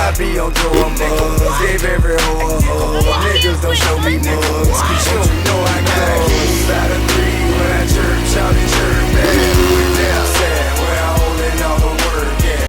I be on drugs. Gave every hoe a hug. Niggas don't show me mugs. Don't you know I got keys out of 3 when I chirp, shout and chirp back. Damn sad.